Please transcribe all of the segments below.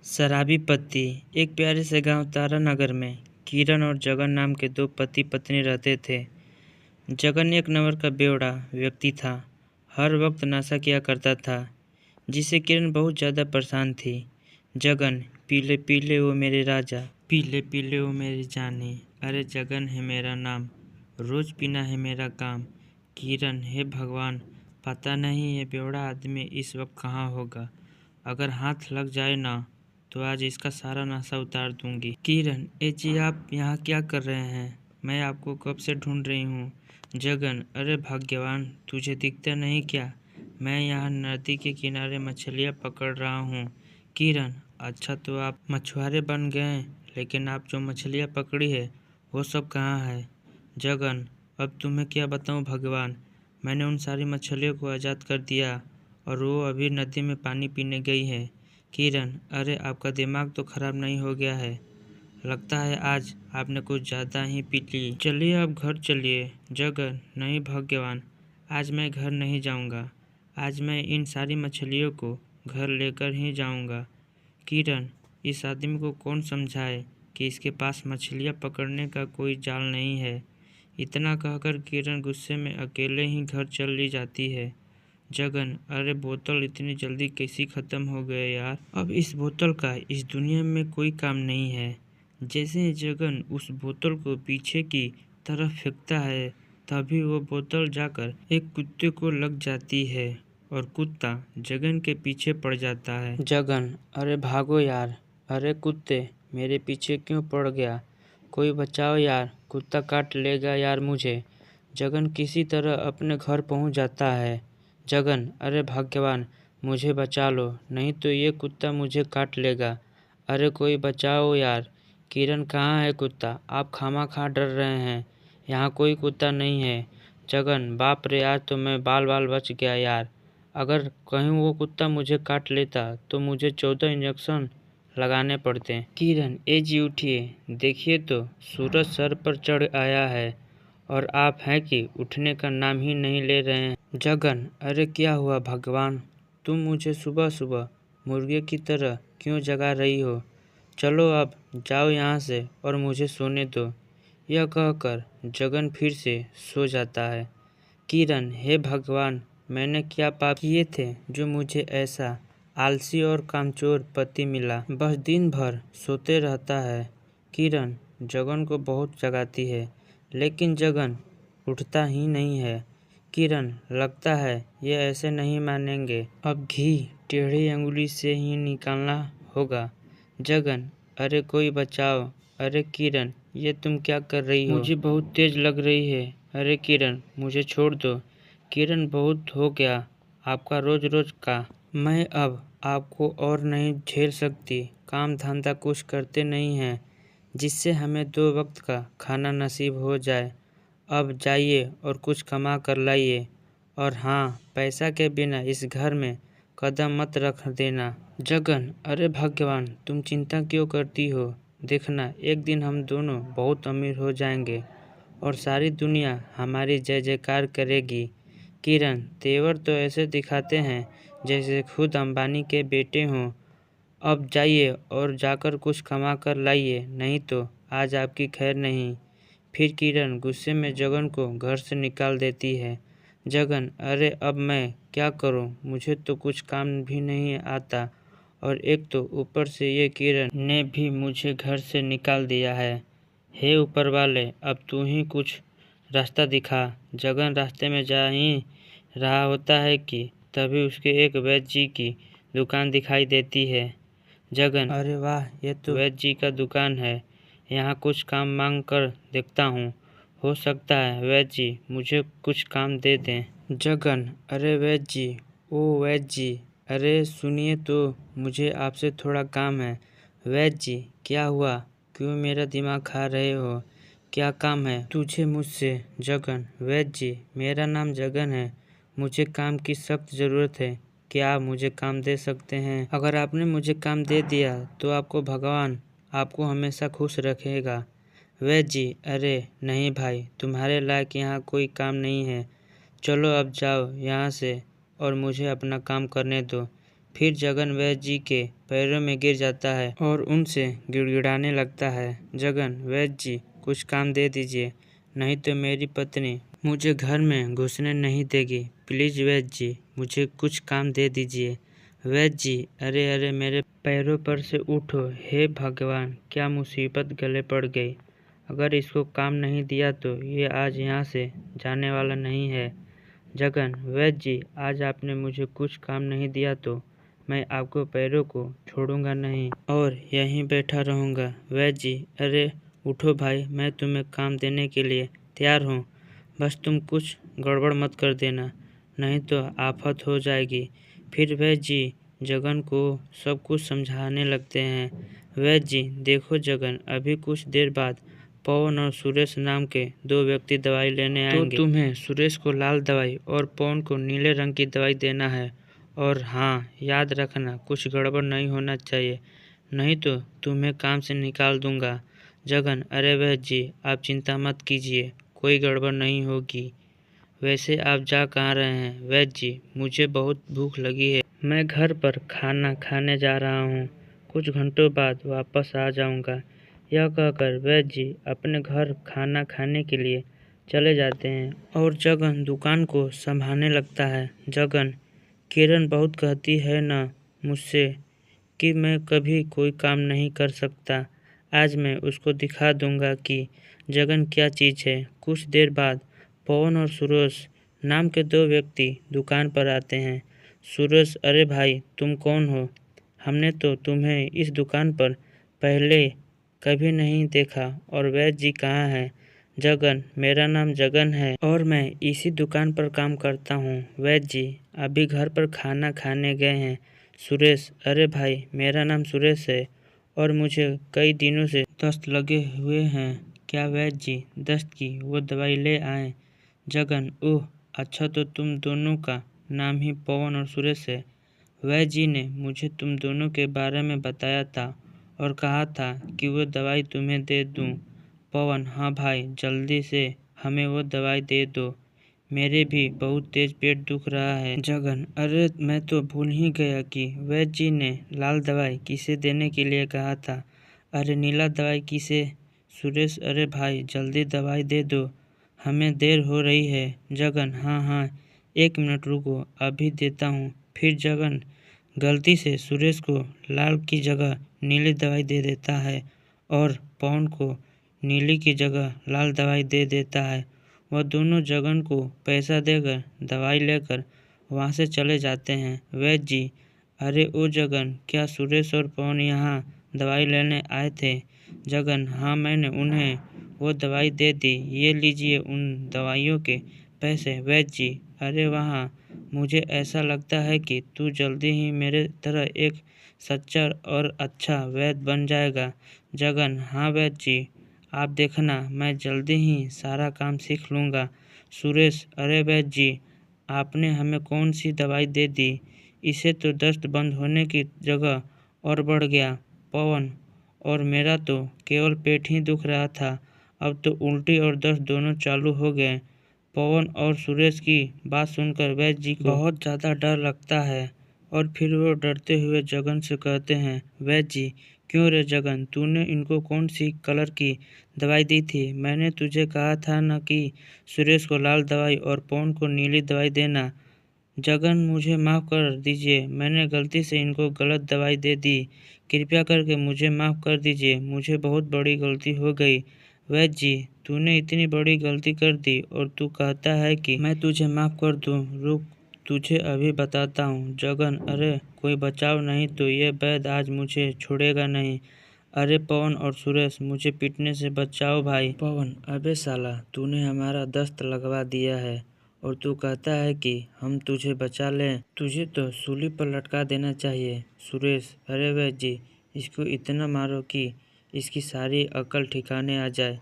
शराबी पति। एक प्यारे से गांव तारानगर में किरण और जगन नाम के दो पति पत्नी रहते थे। जगन एक नंबर का बेवड़ा व्यक्ति था। हर वक्त नशा किया करता था, जिससे किरण बहुत ज़्यादा परेशान थी। जगन, पीले पीले वो मेरे राजा, पीले पीले वो मेरी जानी, अरे जगन है मेरा नाम, रोज पीना है मेरा काम। किरण, हे भगवान, पता नहीं ये बेवड़ा आदमी इस वक्त कहाँ होगा। अगर हाथ लग जाए ना तो आज इसका सारा नशा उतार दूंगी। किरण, ए जी आप यहाँ क्या कर रहे हैं? मैं आपको कब से ढूंढ रही हूँ। जगन, अरे भाग्यवान, तुझे दिखता नहीं क्या? मैं यहाँ नदी के किनारे मछलियाँ पकड़ रहा हूँ। किरण, अच्छा तो आप मछुआरे बन गए, लेकिन आप जो मछलियाँ पकड़ी है वो सब कहाँ है? जगन, अब तुम्हें क्या बताऊँ भगवान, मैंने उन सारी मछलियों को आज़ाद कर दिया और वो अभी नदी में पानी पीने गई है। किरण, अरे आपका दिमाग तो खराब नहीं हो गया है? लगता है आज आपने कुछ ज़्यादा ही पी ली। चलिए अब घर चलिए। जगन, नहीं भाग्यवान, आज मैं घर नहीं जाऊंगा। आज मैं इन सारी मछलियों को घर लेकर ही जाऊंगा। किरण, इस आदमी को कौन समझाए कि इसके पास मछलियाँ पकड़ने का कोई जाल नहीं है। इतना कहकर किरण गुस्से में अकेले ही घर चली जाती है। जगन, अरे बोतल इतनी जल्दी कैसी ख़त्म हो गए यार। अब इस बोतल का इस दुनिया में कोई काम नहीं है। जैसे ही जगन उस बोतल को पीछे की तरफ फेंकता है, तभी वो बोतल जाकर एक कुत्ते को लग जाती है और कुत्ता जगन के पीछे पड़ जाता है। जगन, अरे भागो यार, अरे कुत्ते मेरे पीछे क्यों पड़ गया? कोई बचाओ यार, कुत्ता काट लेगा यार मुझे। जगन किसी तरह अपने घर पहुंच जाता है। जगन, अरे भाग्यवान, मुझे बचा लो, नहीं तो ये कुत्ता मुझे काट लेगा। अरे कोई बचाओ यार। किरण, कहाँ है कुत्ता? आप खामा डर रहे हैं, यहाँ कोई कुत्ता नहीं है। जगन, बाप रे, आज तो मैं बाल बाल बच गया यार। अगर कहीं वो कुत्ता मुझे काट लेता तो मुझे 14 इंजेक्शन लगाने पड़ते। किरण, ए जी उठिए, देखिए तो सूरज सर पर चढ़ आया है और आप हैं कि उठने का नाम ही नहीं ले रहे हैं। जगन, अरे क्या हुआ भगवान, तुम मुझे सुबह सुबह मुर्गे की तरह क्यों जगा रही हो? चलो अब जाओ यहाँ से और मुझे सोने दो। यह कहकर जगन फिर से सो जाता है। किरण, हे भगवान, मैंने क्या पाप किए थे जो मुझे ऐसा आलसी और कामचोर पति मिला, बस दिन भर सोते रहता है। किरण जगन को बहुत जगाती है, लेकिन जगन उठता ही नहीं है। किरण, लगता है ये ऐसे नहीं मानेंगे, अब घी टेढ़ी अंगुली से ही निकालना होगा। जगन, अरे कोई बचाओ। अरे किरण, ये तुम क्या कर रही हो? मुझे बहुत तेज लग रही है। अरे किरण, मुझे छोड़ दो। किरण, बहुत हो गया आपका रोज रोज का, मैं अब आपको और नहीं झेल सकती। काम धंधा कुछ करते नहीं हैं जिससे हमें 2 वक्त का खाना नसीब हो जाए। अब जाइए और कुछ कमा कर लाइए, और हाँ, पैसा के बिना इस घर में कदम मत रख देना। जगन, अरे भगवान, तुम चिंता क्यों करती हो? देखना, एक दिन हम दोनों बहुत अमीर हो जाएंगे और सारी दुनिया हमारी जय जयकार करेगी। किरण, तेवर तो ऐसे दिखाते हैं जैसे खुद अंबानी के बेटे हों। अब जाइए और जाकर कुछ कमा कर लाइए, नहीं तो आज आपकी खैर नहीं। फिर किरण गुस्से में जगन को घर से निकाल देती है। जगन, अरे अब मैं क्या करूं? मुझे तो कुछ काम भी नहीं आता और एक तो ऊपर से ये किरण ने भी मुझे घर से निकाल दिया है। हे ऊपर वाले, अब तू ही कुछ रास्ता दिखा। जगन रास्ते में जा ही रहा होता है कि तभी उसके एक वैद्य जी की दुकान दिखाई देती है। जगन, अरे वाह, ये तो वैद्य जी का दुकान है, यहाँ कुछ काम मांग कर देखता हूँ, हो सकता है वैद्य जी मुझे कुछ काम दे दें। जगन, अरे वैद्य जी, ओ वैद्य जी, अरे सुनिए तो, मुझे आपसे थोड़ा काम है। वैद्य जी, क्या हुआ? क्यों मेरा दिमाग खा रहे हो? क्या काम है तुझे मुझसे? जगन, वैद्य जी, मेरा नाम जगन है, मुझे काम की सख्त ज़रूरत है, क्या आप मुझे काम दे सकते हैं? अगर आपने मुझे काम दे दिया तो आपको भगवान आपको हमेशा खुश रखेगा। वैद्य जी, अरे नहीं भाई, तुम्हारे लायक यहाँ कोई काम नहीं है, चलो अब जाओ यहाँ से और मुझे अपना काम करने दो। फिर जगन वैद्य जी के पैरों में गिर जाता है और उनसे गिड़गिड़ाने लगता है। जगन, वैद्य जी कुछ काम दे दीजिए, नहीं तो मेरी पत्नी मुझे घर में घुसने नहीं देगी। प्लीज वैद्य जी, मुझे कुछ काम दे दीजिए। वैद्य जी, अरे अरे मेरे पैरों पर से उठो। हे भगवान, क्या मुसीबत गले पड़ गई। अगर इसको काम नहीं दिया तो ये आज यहाँ से जाने वाला नहीं है। जगन, वैद्य जी, आज आपने मुझे कुछ काम नहीं दिया तो मैं आपको पैरों को छोड़ूंगा नहीं और यहीं बैठा रहूंगा। वैद्य जी, अरे उठो भाई, मैं तुम्हें काम देने के लिए तैयार हूँ। बस तुम कुछ गड़बड़ मत कर देना, नहीं तो आफत हो जाएगी। फिर वैद्य जी जगन को सब कुछ समझाने लगते हैं। वैद्य जी, देखो जगन, अभी कुछ देर बाद पवन और सुरेश नाम के दो व्यक्ति दवाई लेने आएंगे। तो तुम्हें सुरेश को लाल दवाई और पवन को नीले रंग की दवाई देना है। और हाँ, याद रखना कुछ गड़बड़ नहीं होना चाहिए, नहीं तो तुम्हें काम से निकाल दूंगा। जगन, अरे वैद्य जी, आप चिंता मत कीजिए, कोई गड़बड़ नहीं होगी। वैसे आप जा कहाँ रहे हैं? वैद्य जी, मुझे बहुत भूख लगी है, मैं घर पर खाना खाने जा रहा हूँ, कुछ घंटों बाद वापस आ जाऊँगा। यह कहकर वैद्य जी अपने घर खाना खाने के लिए चले जाते हैं और जगन दुकान को संभालने लगता है। जगन, किरण बहुत कहती है ना मुझसे कि मैं कभी कोई काम नहीं कर सकता। आज मैं उसको दिखा दूंगा कि जगन क्या चीज़ है। कुछ देर बाद पवन और सुरेश नाम के दो व्यक्ति दुकान पर आते हैं। सुरेश, अरे भाई, तुम कौन हो? हमने तो तुम्हें इस दुकान पर पहले कभी नहीं देखा। और वैद्य जी कहाँ हैं? जगन, मेरा नाम जगन है और मैं इसी दुकान पर काम करता हूँ। वैद्य जी अभी घर पर खाना खाने गए हैं। सुरेश, अरे भाई, मेरा नाम सुरेश है और मुझे कई दिनों से दस्त लगे हुए हैं। क्या वैद्य जी दस्त की वो दवाई ले आए? जगन, ओह अच्छा, तो तुम दोनों का नाम ही पवन और सुरेश है। वैद्य जी ने मुझे तुम दोनों के बारे में बताया था और कहा था कि वो दवाई तुम्हें दे दूं। पवन, हाँ भाई, जल्दी से हमें वो दवाई दे दो, मेरे भी बहुत तेज पेट दुख रहा है। जगन, अरे मैं तो भूल ही गया कि वैद्य जी ने लाल दवाई किसे देने के लिए कहा था। अरे नीला दवाई किसे? सुरेश, अरे भाई जल्दी दवाई दे दो, हमें देर हो रही है। जगन, हाँ हाँ, एक मिनट रुको, अभी देता हूँ। फिर जगन गलती से सुरेश को लाल की जगह नीली दवाई दे देता है और पवन को नीली की जगह लाल दवाई दे देता है। वह दोनों जगन को पैसा देकर दवाई लेकर वहाँ से चले जाते हैं। वैद्य जी, अरे ओ जगन, क्या सुरेश और पवन यहाँ दवाई लेने आए थे? जगन, हाँ, मैंने उन्हें वो दवाई दे दी, ये लीजिए उन दवाइयों के पैसे। वैद्य जी, अरे वहाँ, मुझे ऐसा लगता है कि तू जल्दी ही मेरे तरह एक सच्चा और अच्छा वैद्य बन जाएगा। जगन, हाँ वैद्य जी, आप देखना, मैं जल्दी ही सारा काम सीख लूँगा। सुरेश, अरे वैद्य जी, आपने हमें कौन सी दवाई दे दी? इससे तो दस्त बंद होने की जगह और बढ़ गया। पवन, और मेरा तो केवल पेट ही दुख रहा था, अब तो उल्टी और दस्त दोनों चालू हो गए। पवन और सुरेश की बात सुनकर वैद्य जी को बहुत ज़्यादा डर लगता है और फिर वो डरते हुए जगन से कहते हैं, वैद्य जी, क्यों रे जगन, तूने इनको कौन सी कलर की दवाई दी थी? मैंने तुझे कहा था ना कि सुरेश को लाल दवाई और पवन को नीली दवाई देना। जगन, मुझे माफ़ कर दीजिए, मैंने गलती से इनको गलत दवाई दे दी, कृपया करके मुझे माफ़ कर दीजिए, मुझे बहुत बड़ी गलती हो गई। वैद्य जी, तूने इतनी बड़ी गलती कर दी और तू कहता है कि मैं तुझे माफ़ कर दूं? रुक, तुझे अभी बताता हूँ। जगन, अरे कोई बचाव नहीं तो ये वैद्य आज मुझे छोड़ेगा नहीं। अरे पवन और सुरेश, मुझे पीटने से बचाओ भाई। पवन, अबे साला, तूने हमारा दस्त लगवा दिया है और तू कहता है कि हम तुझे बचा लें, तुझे तो सूली पर लटका देना चाहिए। सुरेश, अरे वैद्य जी, इसको इतना मारो कि इसकी सारी अकल ठिकाने आ जाए।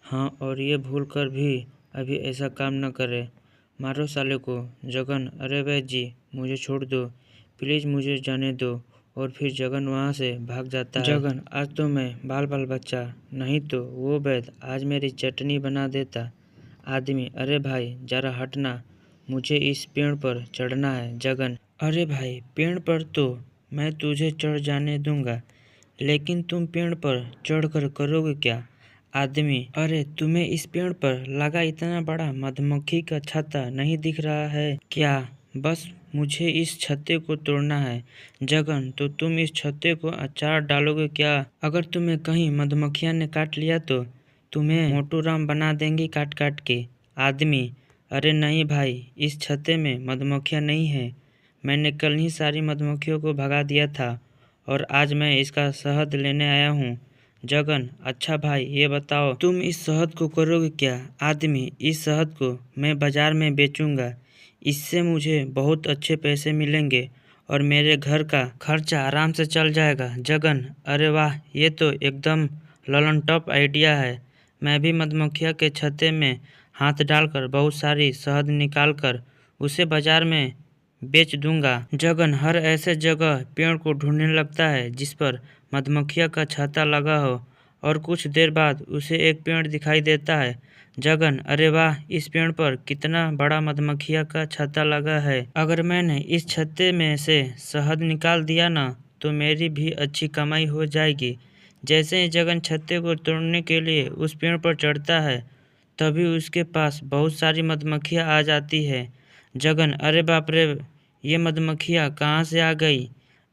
हाँ, और ये भूल कर भी अभी ऐसा काम न करे, मारो साले को। जगन, अरे वैद्य जी, मुझे छोड़ दो, प्लीज़ मुझे जाने दो। और फिर जगन वहाँ से भाग जाता है। जगन, आज तो मैं बाल बाल बच्चा, नहीं तो वो वैद्य आज मेरी चटनी बना देता। आदमी, अरे भाई जरा हटना, मुझे इस पेड़ पर चढ़ना है। जगन, अरे भाई, पेड़ पर तो मैं तुझे चढ़ जाने दूंगा, लेकिन तुम पेड़ पर चढ़कर करोगे क्या? आदमी: अरे तुम्हें इस पेड़ पर लगा इतना बड़ा मधुमक्खी का छत्ता नहीं दिख रहा है क्या? बस मुझे इस छत्ते को तोड़ना है। जगन: तो तुम इस छत्ते को अचार डालोगे क्या? अगर तुम्हें कहीं मधुमक्खियां ने काट लिया तो तुम्हें मोटू राम बना देंगी काट काट के। आदमी: अरे नहीं भाई, इस छत्ते में मधुमक्खियां नहीं है। मैंने कल ही सारी मधुमक्खियों को भगा दिया था और आज मैं इसका शहद लेने आया हूँ। जगन: अच्छा भाई, ये बताओ तुम इस शहद को करोगे क्या? आदमी: इस शहद को मैं बाजार में बेचूंगा। इससे मुझे बहुत अच्छे पैसे मिलेंगे और मेरे घर का खर्चा आराम से चल जाएगा। जगन: अरे वाह, ये तो एकदम ललन टॉप आइडिया है। मैं भी मधुमक्खियों के छत्ते में हाथ डालकर बहुत सारी शहद निकाल कर उसे बाजार में बेच दूंगा। जगन हर ऐसे जगह पेड़ को ढूंढने लगता है जिस पर मधुमक्खियों का छत्ता लगा हो और कुछ देर बाद उसे एक पेड़ दिखाई देता है। जगन: अरे वाह, इस पेड़ पर कितना बड़ा मधुमक्खियों का छत्ता लगा है। अगर मैंने इस छत्ते में से शहद निकाल दिया ना तो मेरी भी अच्छी कमाई हो जाएगी। जैसे ही जगन छत्ते को तोड़ने के लिए उस पेड़ पर चढ़ता है तभी उसके पास बहुत सारी मधुमक्खियां आ जाती है। जगन: अरे बाप रे, ये मधुमक्खियाँ कहाँ से आ गई?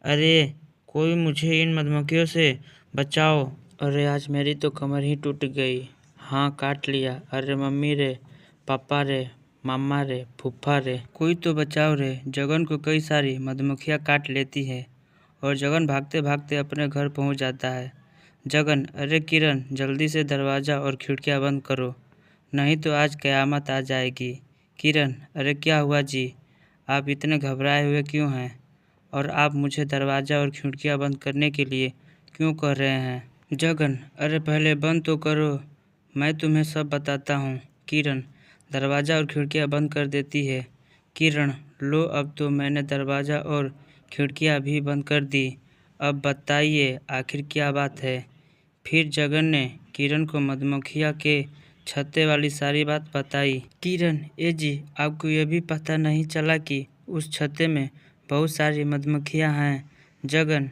अरे कोई मुझे इन मधुमक्खियों से बचाओ। अरे आज मेरी तो कमर ही टूट गई। हाँ, काट लिया। अरे मम्मी रे, पापा रे, मामा रे, फूफा रे, कोई तो बचाओ रे। जगन को कई सारी मधुमक्खियाँ काट लेती है और जगन भागते भागते अपने घर पहुँच जाता है। जगन: अरे किरण, जल्दी से दरवाज़ा और खिड़कियाँ बंद करो, नहीं तो आज क़यामत आ जाएगी। किरण: अरे क्या हुआ जी? आप इतने घबराए हुए क्यों हैं? और आप मुझे दरवाज़ा और खिड़कियाँ बंद करने के लिए क्यों कह रहे हैं? जगन: अरे पहले बंद तो करो, मैं तुम्हें सब बताता हूँ। किरण दरवाज़ा और खिड़कियाँ बंद कर देती है। किरण: लो, अब तो मैंने दरवाज़ा और खिड़कियाँ भी बंद कर दी। अब बताइए आखिर क्या बात है? फिर जगन ने किरण को मधुमक्खियाँ के छत्ते वाली सारी बात बताई। किरण: ए जी, आपको यह भी पता नहीं चला कि उस छत्ते में बहुत सारी मधुमक्खियाँ हैं? जगन: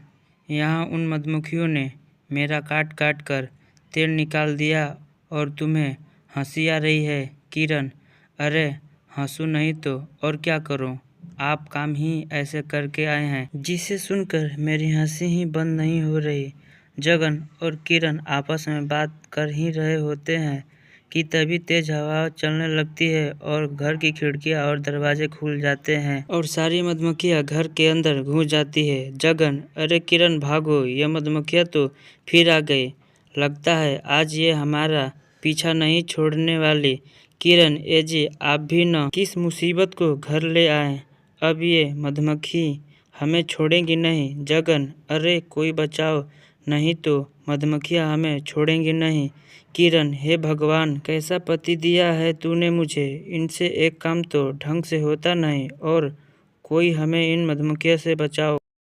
यहाँ उन मधुमक्खियों ने मेरा काट काट कर तेल निकाल दिया और तुम्हें हंसी आ रही है। किरण: अरे हंसू नहीं तो और क्या करूं? आप काम ही ऐसे करके आए हैं जिसे सुनकर मेरी हंसी ही बंद नहीं हो रही। जगन और किरण आपस में बात कर ही रहे होते हैं कि तभी तेज हवा चलने लगती है और घर की खिड़कियां और दरवाजे खुल जाते हैं और सारी मधुमक्खियां घर के अंदर घुस जाती है। जगन: अरे किरण भागो, ये मधुमक्खियां तो फिर आ गई। लगता है आज ये हमारा पीछा नहीं छोड़ने वाली। किरण: ए जी, आप भी न किस मुसीबत को घर ले आए। अब ये मधुमक्खी हमें छोड़ेंगी नहीं। जगन: अरे कोई बचाओ, नहीं तो मधुमक्खियाँ हमें छोड़ेंगी नहीं। किरण: हे भगवान, कैसा पति दिया है तूने मुझे। इनसे एक काम तो ढंग से होता नहीं और कोई हमें इन मधुमक्खियों से बचाओ।